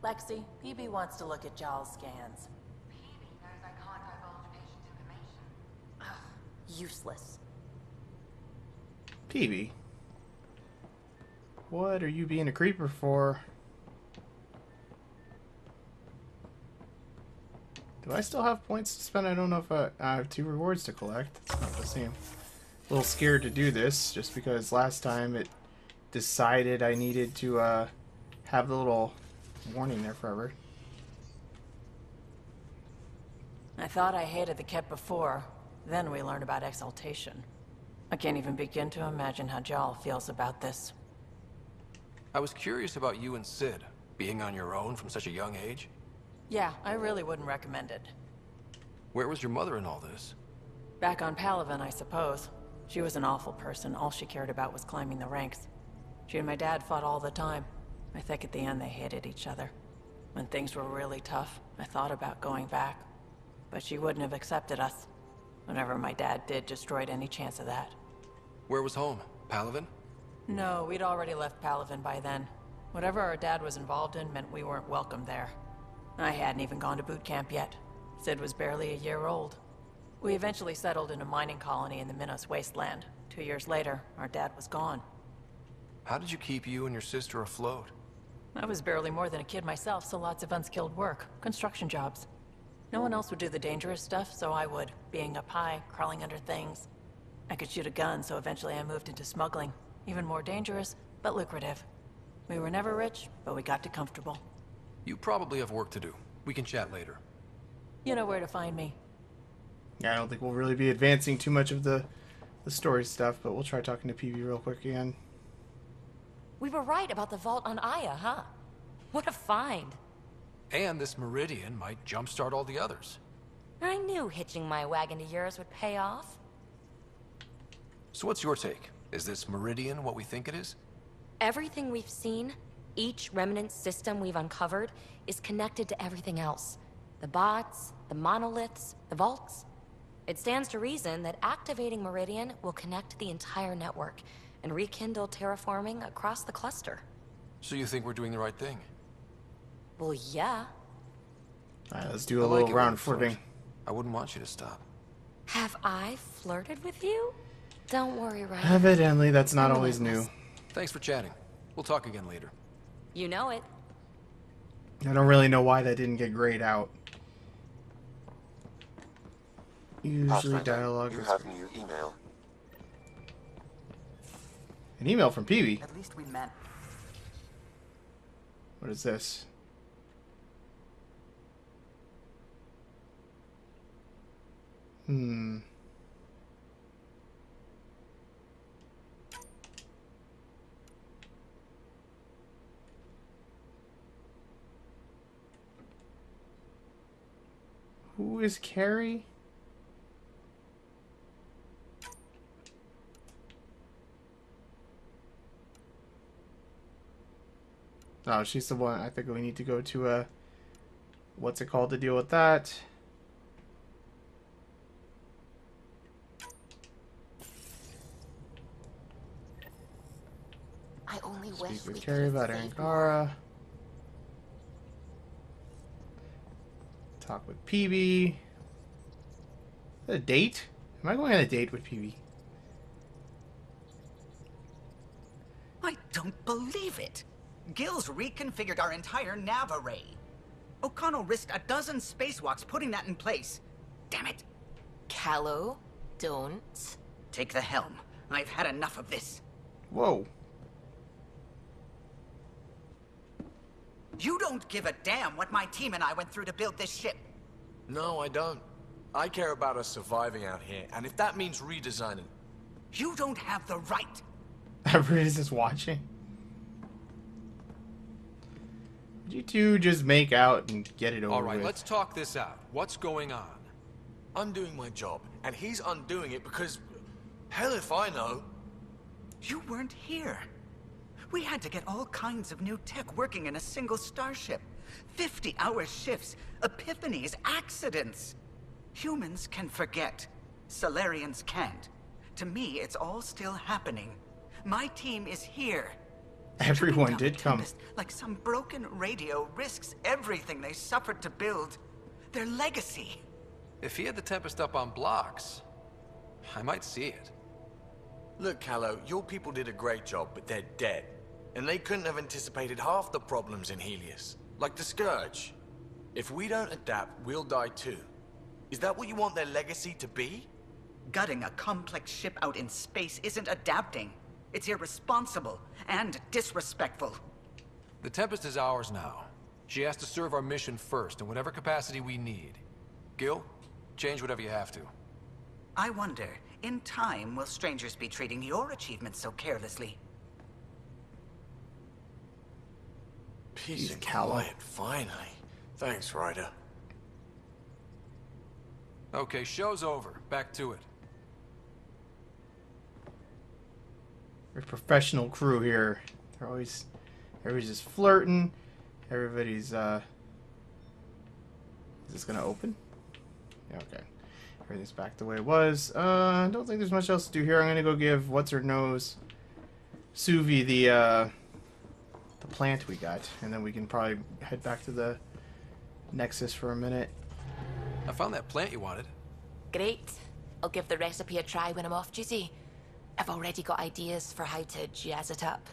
Lexi, Peavy wants to look at Jaal's scans. Peavy knows I can't divulge patient information. Useless. Peavy? What are you being a creeper for? Do I still have points to spend? I don't know if I have 2 rewards to collect. It's not the same. A little scared to do this, just because last time it decided I needed to have the little warning there forever. I thought I hated the Kett before. Then we learned about exaltation. I can't even begin to imagine how Jaal feels about this. I was curious about you and Sid, being on your own from such a young age. Yeah, I really wouldn't recommend it. Where was your mother in all this? Back on Palaven, I suppose. She was an awful person. All she cared about was climbing the ranks. She and my dad fought all the time. I think at the end they hated each other. When things were really tough, I thought about going back. But she wouldn't have accepted us. Whenever my dad did, destroyed any chance of that. Where was home? Palaven? No, we'd already left Palaven by then. Whatever our dad was involved in meant we weren't welcome there. I hadn't even gone to boot camp yet. Sid was barely a year old. We eventually settled in a mining colony in the Minos wasteland. 2 years later, our dad was gone. How did you keep you and your sister afloat? I was barely more than a kid myself, so lots of unskilled work. Construction jobs. No one else would do the dangerous stuff, so I would. Being up high, crawling under things. I could shoot a gun, so eventually I moved into smuggling. Even more dangerous, but lucrative. We were never rich, but we got to comfortable. You probably have work to do. We can chat later. You know where to find me. Yeah, I don't think we'll really be advancing too much of the story stuff, but we'll try talking to Peavy real quick again. We were right about the vault on Aya, huh? What a find. And this Meridian might jumpstart all the others. I knew hitching my wagon to yours would pay off. So what's your take? Is this Meridian what we think it is? Everything we've seen, each remnant system we've uncovered, is connected to everything else. The bots, the monoliths, the vaults. It stands to reason that activating Meridian will connect the entire network and rekindle terraforming across the cluster. So you think we're doing the right thing? Well, yeah. Alright, let's do a I little like it when round you flirt. flipping. I wouldn't want you to stop. Have I flirted with you? Don't worry, Ryan. Evidently, that's not I'm always new. relentless. Thanks for chatting. We'll talk again later. You know it. I don't really know why that didn't get grayed out. Usually Pathfinder, dialogue you is... have new email. An email from Peavy. At least we met. What is this? Who is Kari? No, she's the one. I think we need to go to what's it called to deal with that? I only wish Speak with we Kari could about save Angara. Talk with Peavy. Is that a date? Am I going on a date with Peavy? I don't believe it. Gil's reconfigured our entire nav array. O'Connell risked a dozen spacewalks putting that in place. Damn it. Callow, don't. Take the helm. I've had enough of this. Whoa. You don't give a damn what my team and I went through to build this ship. No, I don't. I care about us surviving out here, and if that means redesigning. You don't have the right. Everybody's just watching. Would you two just make out and get it over All right, with? let's talk this out. What's going on? I'm doing my job, and he's undoing it because... hell if I know. You weren't here. We had to get all kinds of new tech working in a single starship. 50-hour shifts, epiphanies, accidents. Humans can forget. Solarians can't. To me, it's all still happening. My team is here. Everyone Shutting down did the come. Tempest, like some broken radio, risks everything they suffered to build. Their legacy. If he had the Tempest up on blocks, I might see it. Look, Callow, your people did a great job, but they're dead. And they couldn't have anticipated half the problems in Helios. Like the Scourge. If we don't adapt, we'll die too. Is that what you want their legacy to be? Gutting a complex ship out in space isn't adapting. It's irresponsible and disrespectful. The Tempest is ours now. She has to serve our mission first, in whatever capacity we need. Gil, change whatever you have to. I wonder, in time, will strangers be treating your achievements so carelessly? Peace and Callow. quiet, finally. Thanks, Ryder. Okay, show's over. Back to it. We're a professional crew here. Everybody's just flirting. Everybody's, is this gonna open? Yeah, okay. Everything's back the way it was. I don't think there's much else to do here. I'm gonna go give what's-her-nose Suvi the plant we got, and then we can probably head back to the Nexus for a minute. I found that plant you wanted. Great. I'll give the recipe a try when I'm off duty. I've already got ideas for how to jazz it up.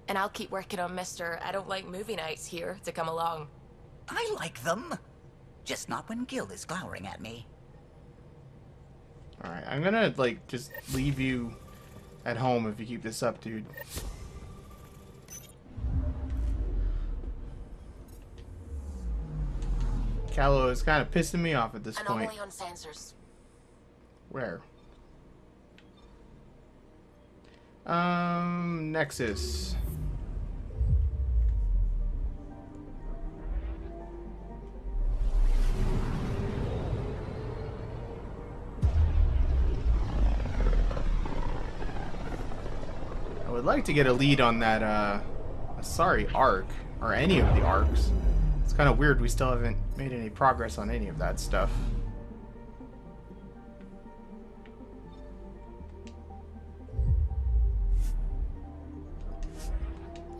And I'll keep working on Mr. I don't like movie nights here to come along. I like them. Just not when Gil is glowering at me. Alright, I'm gonna, like, just leave you at home if you keep this up, dude. Callow is kind of pissing me off at this point. Anomaly on sensors. Where? Nexus. I would like to get a lead on that, arc, or any of the arcs. It's kind of weird we still haven't made any progress on any of that stuff.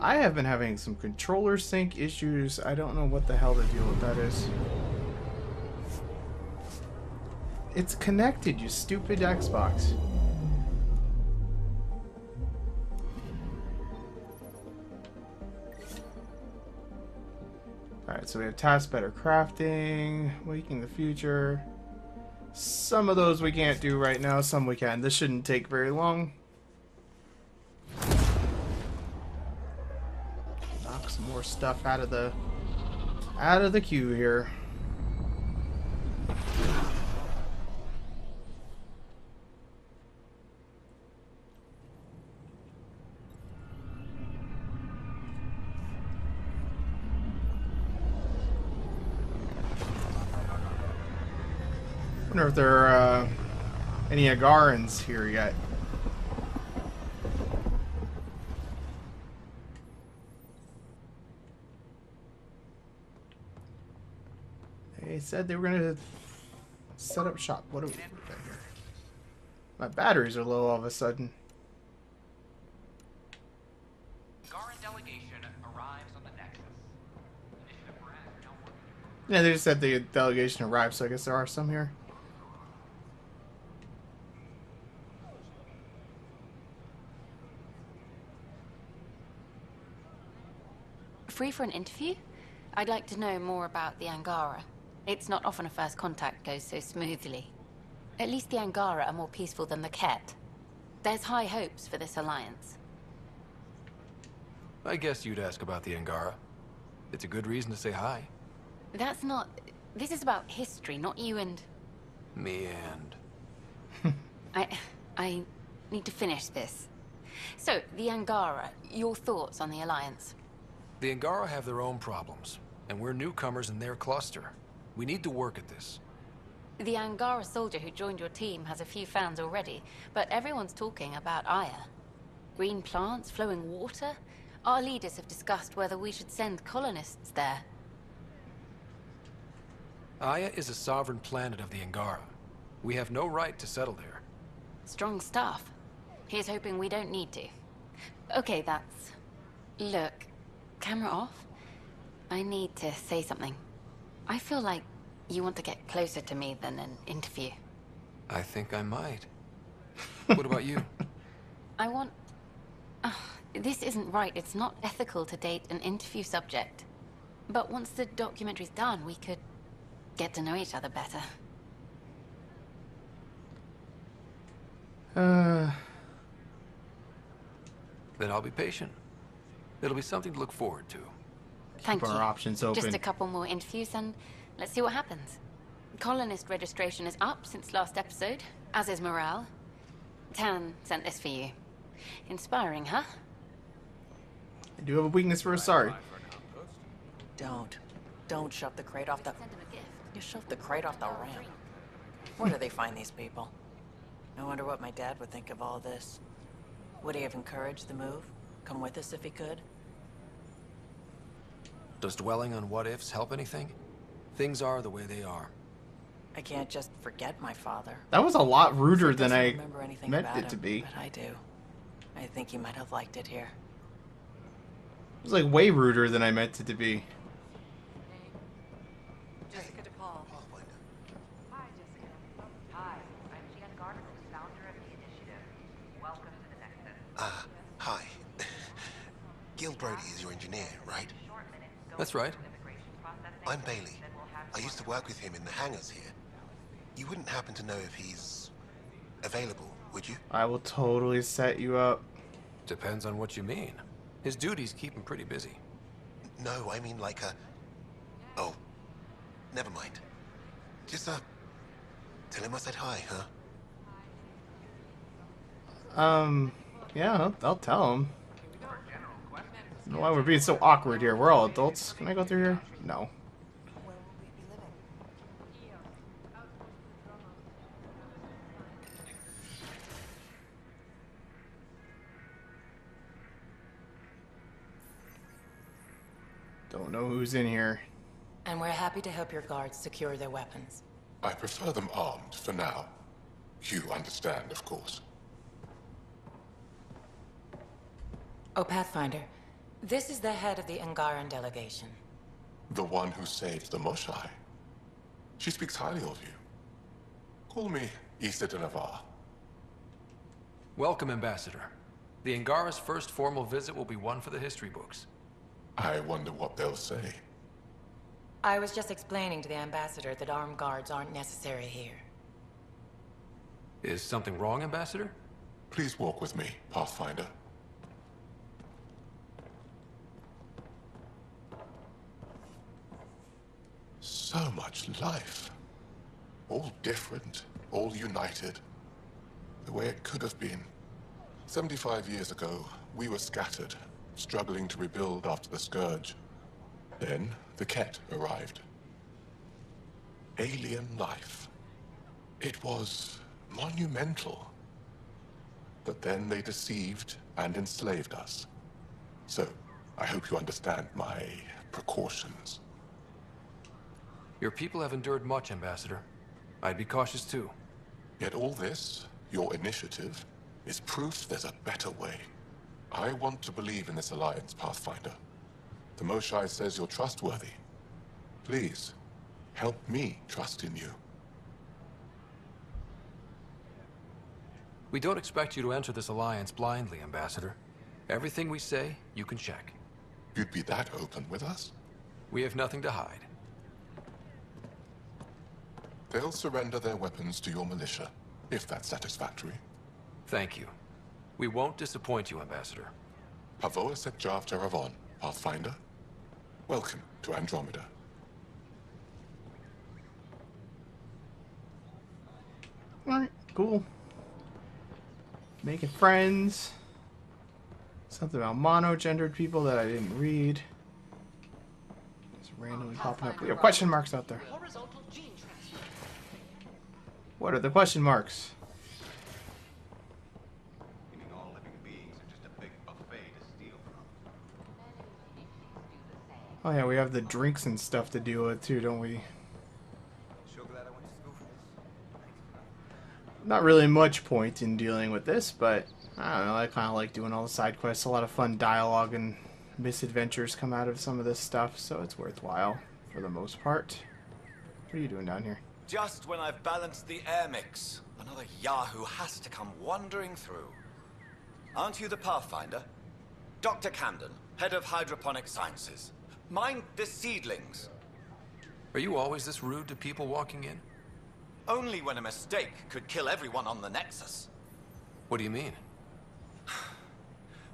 I have been having some controller sync issues. I don't know what the hell the deal with that is. It's connected, you stupid Xbox. Alright, so we have task better crafting, waking the future. Some of those we can't do right now, some we can. This shouldn't take very long. Knock some more stuff out of the queue here. I wonder if there are any Angarans here yet. They said they were going to set up shop. What do we got here? My batteries are low all of a sudden. Garen delegation arrives on the Nexus. Initiative Brad now working. Yeah, they just said the delegation arrived, so I guess there are some here. Free for an interview? I'd like to know more about the Angara. It's not often a first contact goes so smoothly. At least the Angara are more peaceful than the Ket. There's high hopes for this alliance. I guess you'd ask about the Angara. It's a good reason to say hi. That's not... This is about history, not you and... Me and... I need to finish this. So, the Angara, your thoughts on the alliance? The Angara have their own problems, and we're newcomers in their cluster. We need to work at this. The Angara soldier who joined your team has a few fans already, but everyone's talking about Aya. Green plants, flowing water? Our leaders have discussed whether we should send colonists there. Aya is a sovereign planet of the Angara. We have no right to settle there. Strong stuff. Here's hoping we don't need to. Okay, that's Look, camera off. I need to say something. I feel like you want to get closer to me than an interview. I think I might. What about you? I want... this isn't right. It's not ethical to date an interview subject. But once the documentary's done, we could get to know each other better. Then I'll be patient. It'll be something to look forward to. Thank Keep you. our options open. Just a couple more interviews and let's see what happens. Colonist registration is up since last episode, as is morale. Tan sent this for you. Inspiring, huh? I do have a weakness for Asari. Don't shove the crate off the... Send him a gift. You shoved the crate off the ramp. Where do they find these people? I wonder what my dad would think of all this. Would he have encouraged the move? Come with us if he could? Does dwelling on what-ifs help anything? Things are the way they are. I can't just forget my father. That was a lot ruder than Doesn't I remember anything meant about it to him, be. But I do. I think he might have liked it here. It was like way ruder than I meant it to be. Jessica DePaul. Hi, Jessica. Hi, I'm Jan Gardner, founder of the initiative. Welcome to the Nexus. Hi. Gil Brody is your engineer, right? That's right. I'm Bailey. I used to work with him in the hangars here. You wouldn't happen to know if he's available, would you? I will totally set you up. Depends on what you mean. His duties keep him pretty busy. No, I mean like a... Oh, never mind. Just, tell him I said hi, huh? Yeah, I'll tell him. I don't know why we're being so awkward here. We're all adults. Can I go through here? No. Don't know who's in here. And we're happy to help your guards secure their weapons. I prefer them armed for now. You understand, of course. Oh, Pathfinder, this is the head of the Angaran delegation. The one who saved the Moshai. She speaks highly of you. Call me Issa de Navarre. Welcome, Ambassador. The Angara's first formal visit will be one for the history books. I wonder what they'll say. I was just explaining to the Ambassador that armed guards aren't necessary here. Is something wrong, Ambassador? Please walk with me, Pathfinder. So much life. All different, all united. The way it could have been. 75 years ago, we were scattered, struggling to rebuild after the Scourge. Then, the Ket arrived. Alien life. It was monumental. But then they deceived and enslaved us. So, I hope you understand my precautions. Your people have endured much, Ambassador. I'd be cautious too. Yet all this, your initiative, is proof there's a better way. I want to believe in this alliance, Pathfinder. The Moshai says you're trustworthy. Please, help me trust in you. We don't expect you to enter this alliance blindly, Ambassador. Everything we say, you can check. You'd be that open with us? We have nothing to hide. They'll surrender their weapons to your militia, if that's satisfactory. Thank you. We won't disappoint you, Ambassador. Pavoa set Jav Jaravon, Pathfinder. Welcome to Andromeda. Alright, cool. Making friends. Something about monogendered people that I didn't read. Just randomly popping up. We have question marks out there. What are the question marks? Oh yeah, we have the drinks and stuff to deal with too, don't we? Not really much point in dealing with this, but I don't know, I kind of like doing all the side quests. A lot of fun dialogue and misadventures come out of some of this stuff, so it's worthwhile for the most part. What are you doing down here? Just when I've balanced the air mix, another Yahoo has to come wandering through. Aren't you the Pathfinder? Dr. Camden, head of hydroponic sciences. Mind the seedlings. Are you always this rude to people walking in? Only when a mistake could kill everyone on the Nexus. What do you mean?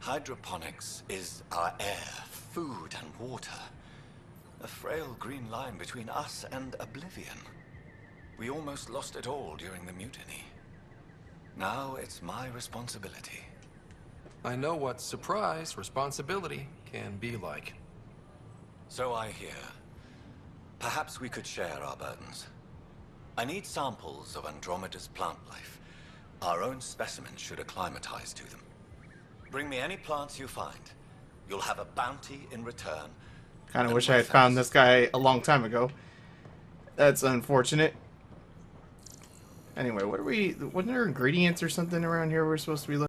Hydroponics is our air, food, and water. A frail green line between us and oblivion. We almost lost it all during the mutiny. Now it's my responsibility. I know what surprise responsibility can be like. So I hear. Perhaps we could share our burdens. I need samples of Andromeda's plant life. Our own specimens should acclimatize to them. Bring me any plants you find. You'll have a bounty in return. Kind of wish I had found this guy a long time ago. That's unfortunate. Anyway, what are there ingredients or something around here we're supposed to be looking?